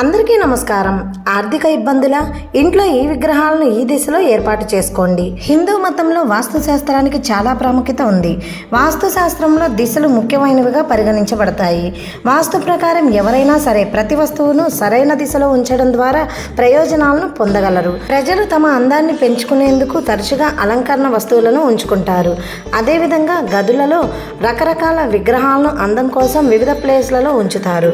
అందరికీ నమస్కారం. ఆర్థిక ఇబ్బందుల ఇంట్లో ఈ విగ్రహాలను ఈ దిశలో ఏర్పాటు చేసుకోండి. హిందూ మతంలో వాస్తు శాస్త్రానికి చాలా ప్రాముఖ్యత ఉంది. వాస్తు శాస్త్రంలో దిశలు ముఖ్యమైనవిగా పరిగణించబడతాయి. వాస్తు ప్రకారం ఎవరైనా సరే ప్రతి వస్తువును సరైన దిశలో ఉంచడం ద్వారా ప్రయోజనాలను పొందగలరు. ప్రజలు తమ అందాన్ని పెంచుకునేందుకు తరచుగా అలంకరణ వస్తువులను ఉంచుకుంటారు. అదేవిధంగా గదులలో రకరకాల విగ్రహాలను అందం కోసం వివిధ ప్లేస్లలో ఉంచుతారు.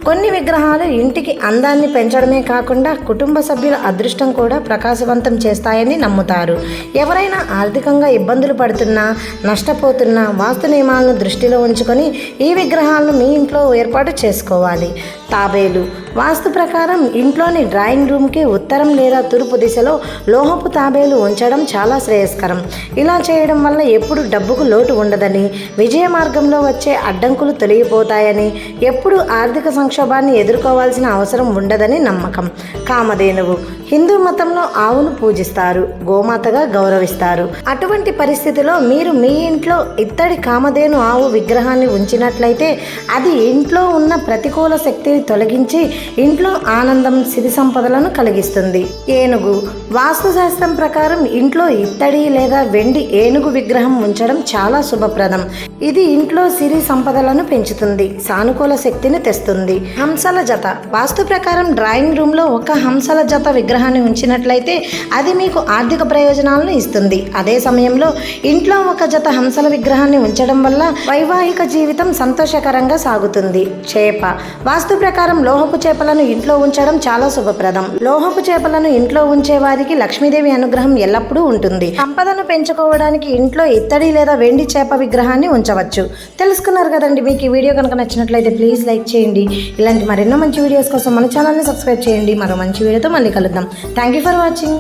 కొన్ని విగ్రహాలు ఇంటికి అందాన్ని పెంచడమే కాకుండా కుటుంబ సభ్యుల అదృష్టం కూడా ప్రకాశవంతం చేస్తాయని నమ్ముతారు. ఎవరైనా ఆర్థికంగా ఇబ్బందులు పడుతున్నా, నష్టపోతున్నా వాస్తు నియమాలను దృష్టిలో ఉంచుకొని ఈ విగ్రహాలను మీ ఇంట్లో ఏర్పాటు చేసుకోవాలి. తాబేలు వాస్తు ప్రకారం ఇంట్లోని డ్రాయింగ్ రూమ్కి ఉత్తరం లేదా తూర్పు దిశలో లోహపు తాబేలు ఉంచడం చాలా శ్రేయస్కరం. ఇలా చేయడం వల్ల ఎప్పుడు డబ్బుకు లోటు ఉండదని, విజయ మార్గంలో వచ్చే అడ్డంకులు తొలగిపోతాయని, ఎప్పుడు ఆర్థిక సంక్షోభాన్ని ఎదుర్కోవాల్సిన అవసరం ఉండదని నమ్మకం. కామధేనువు హిందూ మతంలో ఆవును పూజిస్తారు, గోమాతగా గౌరవిస్తారు. అటువంటి పరిస్థితిలో మీరు మీ ఇంట్లో ఇత్తడి కామధేను ఆవు విగ్రహాన్ని ఉంచినట్లయితే అది ఇంట్లో ఉన్న ప్రతికూల శక్తిని తొలగించి ఇంట్లో ఆనందం, సిరి సంపదలను కలిగిస్తుంది. ఏనుగు వాస్తుశాస్త్రం ప్రకారం ఇంట్లో ఇత్తడి లేదా వెండి ఏనుగు విగ్రహం ఉంచడం చాలా శుభప్రదం. ఇది ఇంట్లో సిరి సంపదలను పెంచుతుంది, సానుకూల శక్తిని తెస్తుంది. హంసల జత వాస్తు ప్రకారం డ్రాయింగ్ రూమ్లో ఒక హంసల జత విగ్రహాన్ని ఉంచినట్లయితే అది మీకు ఆర్థిక ప్రయోజనాలను ఇస్తుంది. అదే సమయంలో ఇంట్లో ఒక జత హంసల విగ్రహాన్ని ఉంచడం వల్ల వైవాహిక జీవితం సంతోషకరంగా సాగుతుంది. చేప వాస్తు ప్రకారం లోహపు చేపలను ఇంట్లో ఉంచడం చాలా శుభప్రదం. లోహపు చేపలను ఇంట్లో ఉంచే వారికి లక్ష్మీదేవి అనుగ్రహం ఎల్లప్పుడూ ఉంటుంది. సంపదను పెంచుకోవడానికి ఇంట్లో ఇత్తడి లేదా వెండి చేప విగ్రహాన్ని ఉంచవచ్చు. తెలుసుకున్నారు కదండి. మీకు ఈ వీడియో కనుక నచ్చినట్లయితే ప్లీజ్ లైక్ చేయండి. ఇలాంటి మరెన్నో మంచి వీడియోస్ కోసం మన ఛానల్ని సబ్స్క్రైబ్ చేయండి. మరో మంచి వీడియోతో మళ్ళీ కలుద్దాం. Thank you for watching.